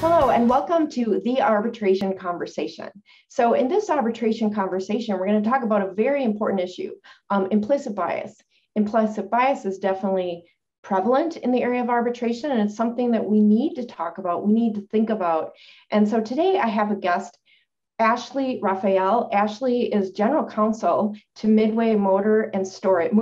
Hello, and welcome to the Arbitration Conversation. So in this arbitration conversation, we're going to talk about a very important issue, implicit bias. Implicit bias is definitely prevalent in the area of arbitration, and it's something that we need to talk about, we need to think about. And so today I have a guest, Ashley Rafael. Ashley is general counsel to Midway Moving and Storage,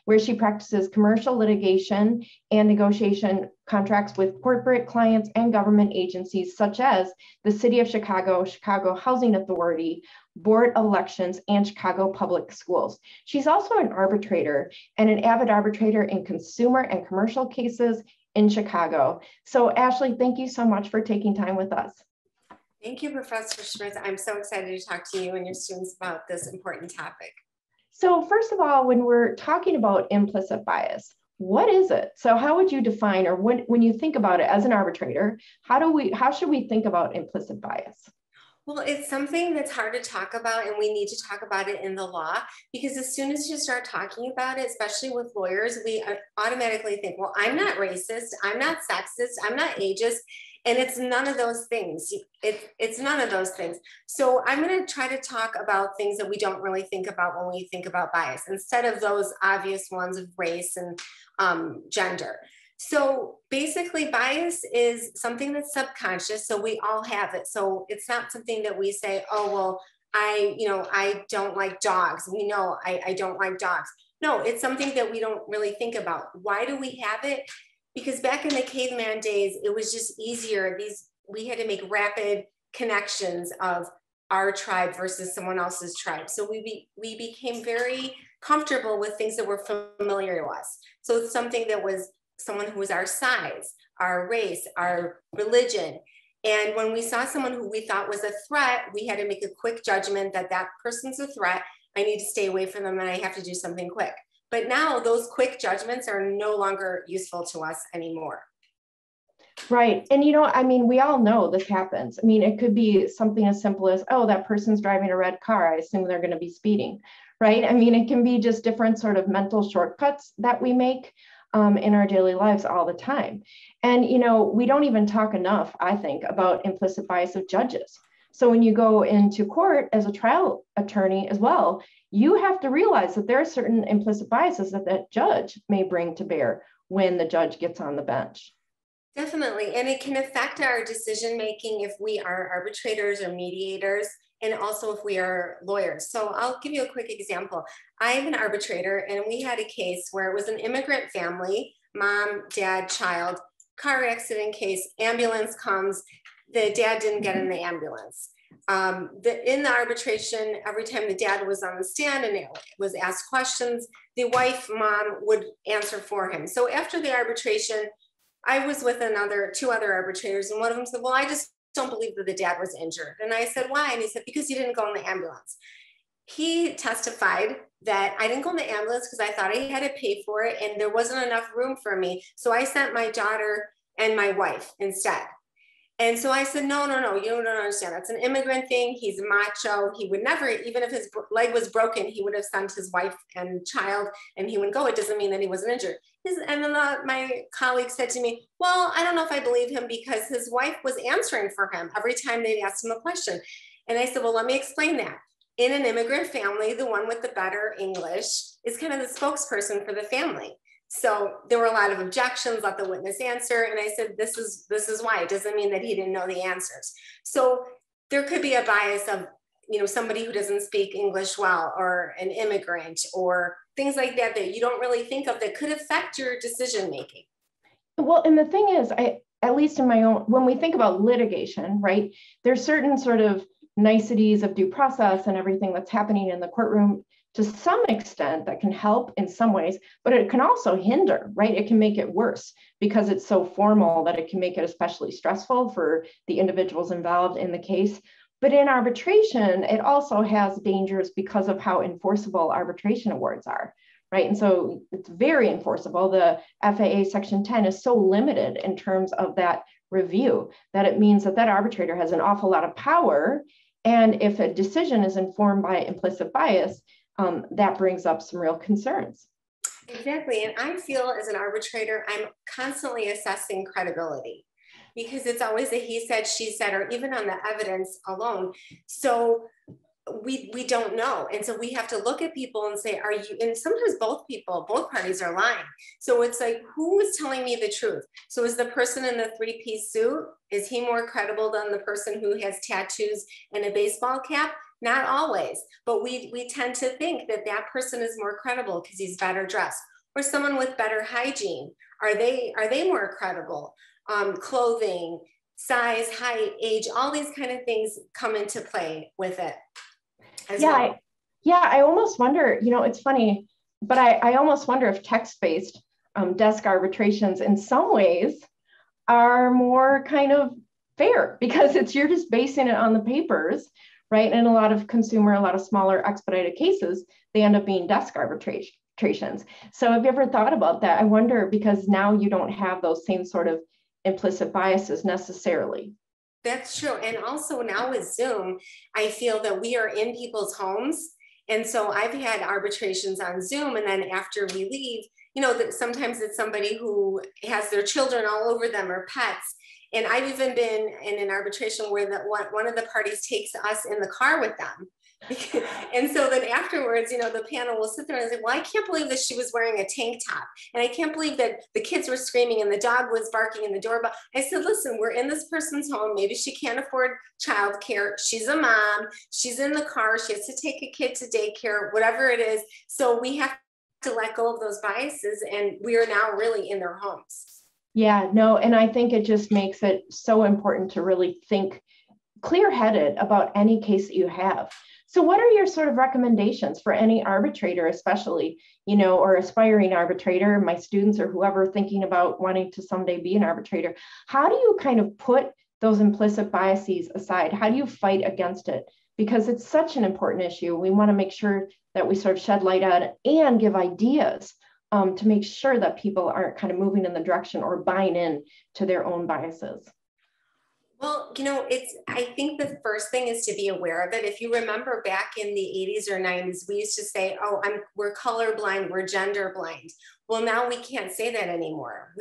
where she practices commercial litigation and negotiation contracts with corporate clients and government agencies such as the City of Chicago, Chicago Housing Authority, Board of Elections, and Chicago Public Schools. She's also an arbitrator and an avid arbitrator in consumer and commercial cases in Chicago. So Ashley, thank you so much for taking time with us. Thank you, Professor Schmitz. I'm so excited to talk to you and your students about this important topic. So first of all, when we're talking about implicit bias, what is it? So how would you define, or when you think about it as an arbitrator, how should we think about implicit bias? Well, it's something that's hard to talk about, and we need to talk about it in the law, because as soon as you start talking about it, especially with lawyers, we automatically think, well, I'm not racist, I'm not sexist, I'm not ageist, and it's none of those things. It's none of those things. So I'm going to try to talk about things that we don't really think about when we think about bias, instead of those obvious ones of race and gender. So basically, bias is something that's subconscious, so we all have it. So it's not something that we say, oh, well, I don't like dogs. We know I don't like dogs. No, it's something that we don't really think about. Why do we have it? Because back in the caveman days, it was just easier. We had to make rapid connections of our tribe versus someone else's tribe. So we became very comfortable with things that were familiar to us. So it's something that was someone who was our size, our race, our religion. And when we saw someone who we thought was a threat, we had to make a quick judgment that that person's a threat. I need to stay away from them and I have to do something quick. But now those quick judgments are no longer useful to us anymore. Right. And, we all know this happens. It could be something as simple as, oh, that person's driving a red car. I assume they're going to be speeding, right? It can be just different sort of mental shortcuts that we make in our daily lives all the time. And, we don't even talk enough, I think, about implicit bias of judges. So when you go into court as a trial attorney as well, you have to realize that there are certain implicit biases that that judge may bring to bear when the judge gets on the bench. Definitely. And it can affect our decision-making if we are arbitrators or mediators, and also if we are lawyers. So I'll give you a quick example. I'm an arbitrator, and we had a case where it was an immigrant family, mom, dad, child, car accident case, ambulance comes, the dad didn't get in the ambulance. In the arbitration, every time the dad was on the stand and it was asked questions, the wife, mom, would answer for him. So after the arbitration, I was with two other arbitrators, and one of them said, well, I just don't believe that the dad was injured. And I said, why? And he said, because you didn't go in the ambulance. He testified that I didn't go in the ambulance because I thought I had to pay for it and there wasn't enough room for me. So I sent my daughter and my wife instead. And so I said, no, you don't understand. That's an immigrant thing. He's macho. He would never, even if his leg was broken, he would have sent his wife and child and he wouldn't go. It doesn't mean that he wasn't injured. And then my colleague said to me, well, I don't know if I believe him because his wife was answering for him every time they asked him a question. And I said, well, let me explain that. In an immigrant family, the one with the better English is kind of the spokesperson for the family. So there were a lot of objections, let the witness answer. And I said, this is why. It doesn't mean that he didn't know the answers. So there could be a bias of, somebody who doesn't speak English well, or an immigrant, or things like that you don't really think of that could affect your decision making. Well, and the thing is, at least in my own, when we think about litigation, right, there's certain sort of niceties of due process and everything that's happening in the courtroom to some extent that can help in some ways, but it can also hinder, right? It can make it worse because it's so formal that it can make it especially stressful for the individuals involved in the case. But in arbitration, it also has dangers because of how enforceable arbitration awards are, right? And so it's very enforceable. The FAA Section 10 is so limited in terms of that review that it means that that arbitrator has an awful lot of power. And if a decision is informed by implicit bias, that brings up some real concerns. Exactly. And I feel as an arbitrator, I'm constantly assessing credibility because it's always a he said, she said, or even on the evidence alone. So we don't know. And so we have to look at people and say, are you, and sometimes both parties are lying. So it's like, who is telling me the truth? So is the person in the three-piece suit, is he more credible than the person who has tattoos and a baseball cap? Not always, but we tend to think that that person is more credible because he's better dressed. Or someone with better hygiene, are they more credible? Clothing, size, height, age, all these kind of things come into play with it. I almost wonder, it's funny, but I almost wonder if text-based desk arbitrations in some ways are more kind of fair because you're just basing it on the papers, right? And a lot of smaller expedited cases, they end up being desk arbitrations. So have you ever thought about that? I wonder, because now you don't have those same sort of implicit biases necessarily. That's true. And also now with Zoom, I feel that we are in people's homes. And so I've had arbitrations on Zoom. And then after we leave, that sometimes it's somebody who has their children all over them or pets. And I've even been in an arbitration where one of the parties takes us in the car with them. And so then afterwards, the panel will sit there and say, well, I can't believe that she was wearing a tank top. And I can't believe that the kids were screaming and the dog was barking in the doorbell. I said, listen, we're in this person's home. Maybe she can't afford childcare. She's a mom. She's in the car. She has to take a kid to daycare, whatever it is. So we have to let go of those biases. And we are now really in their homes. Yeah, no. And I think it just makes it so important to really think clear-headed about any case that you have. So what are your sort of recommendations for any arbitrator, especially, or aspiring arbitrator, my students or whoever thinking about wanting to someday be an arbitrator? How do you kind of put those implicit biases aside? How do you fight against it? Because it's such an important issue. We want to make sure that we sort of shed light on it and give ideas to make sure that people aren't kind of moving in the direction or buying in to their own biases. Well, I think the first thing is to be aware of it. If you remember back in the 80s or 90s, we used to say, oh, we're colorblind, we're gender blind. Well, now we can't say that anymore.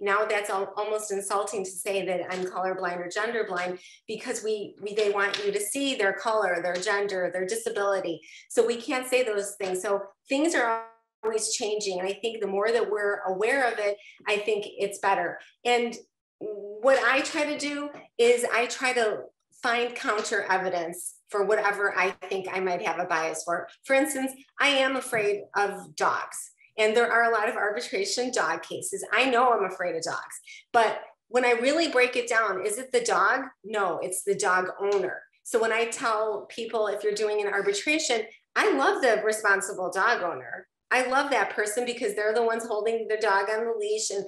Now that's almost insulting to say that I'm colorblind or gender blind because they want you to see their color, their gender, their disability. So we can't say those things. So things are always changing. And I think the more that we're aware of it, I think it's better. And what I try to do is I try to find counter evidence for whatever I think I might have a bias for. For instance, I am afraid of dogs, and there are a lot of arbitration dog cases. I know I'm afraid of dogs, but when I really break it down, is it the dog? No, it's the dog owner. So when I tell people, if you're doing an arbitration, I love the responsible dog owner. I love that person because they're the ones holding the dog on the leash. And,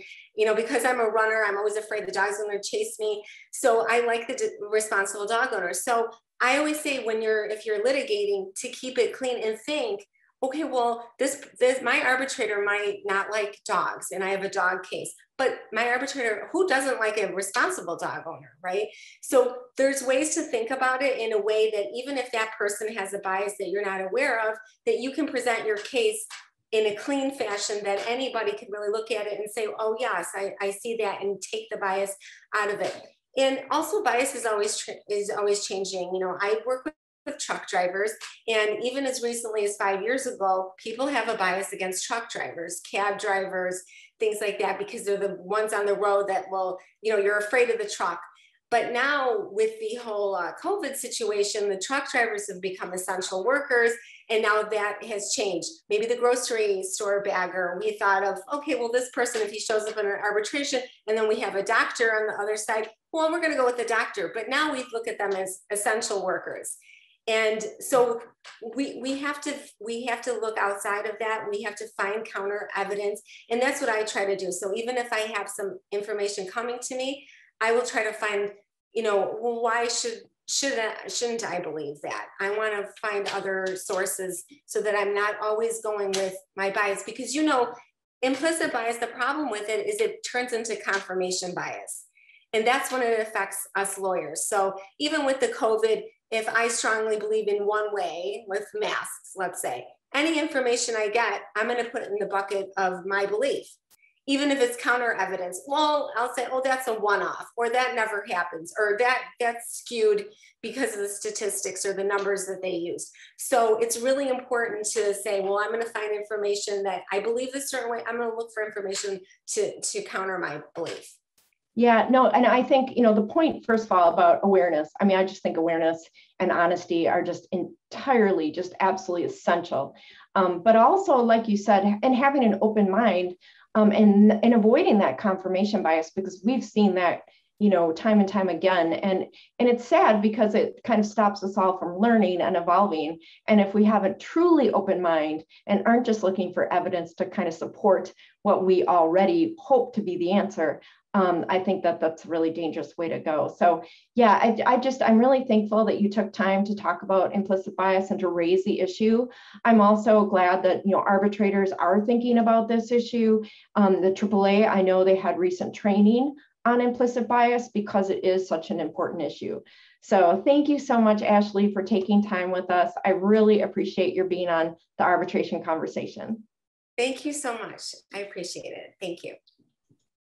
because I'm a runner, I'm always afraid the dog's going to chase me. So I like the responsible dog owner. So I always say if you're litigating, to keep it clean and think, okay, well, my arbitrator might not like dogs and I have a dog case, but my arbitrator, who doesn't like a responsible dog owner, right? So there's ways to think about it in a way that even if that person has a bias that you're not aware of, that you can present your case in a clean fashion that anybody can really look at it and say, oh yes, I see that, and take the bias out of it. And also bias is always changing. I work with truck drivers, and even as recently as 5 years ago, people have a bias against truck drivers, cab drivers, things like that, because they're the ones on the road that you're afraid of the truck. But now with the whole COVID situation, the truck drivers have become essential workers. And now that has changed. Maybe the grocery store bagger, we thought of, okay, well, this person, if he shows up in an arbitration, and then we have a doctor on the other side, well, we're going to go with the doctor. But now we look at them as essential workers. And so we have to look outside of that. We have to find counter evidence. And that's what I try to do. So even if I have some information coming to me, I will try to find, well, why shouldn't I believe that? I want to find other sources so that I'm not always going with my bias, because implicit bias, the problem with it is it turns into confirmation bias. And that's when it affects us lawyers. So even with the COVID, if I strongly believe in one way with masks, let's say, any information I get, I'm going to put it in the bucket of my belief. Even if it's counter evidence, well, I'll say, oh, that's a one-off, or that never happens, or that's skewed because of the statistics or the numbers that they use. So it's really important to say, well, I'm going to find information that I believe a certain way. I'm going to look for information to counter my belief. Yeah, no, and I think, the point, first of all, about awareness, I mean, I just think awareness and honesty are just entirely, just absolutely essential. But also, like you said, and having an open mind, and avoiding that confirmation bias, because we've seen that, time and time again. And it's sad because it kind of stops us all from learning and evolving. And if we have a truly open mind and aren't just looking for evidence to kind of support what we already hope to be the answer, I think that that's a really dangerous way to go. So yeah, I'm really thankful that you took time to talk about implicit bias and to raise the issue. I'm also glad that, arbitrators are thinking about this issue. The AAA, I know they had recent training on implicit bias because it is such an important issue. So thank you so much, Ashley, for taking time with us. I really appreciate your being on the arbitration conversation. Thank you so much. I appreciate it. Thank you.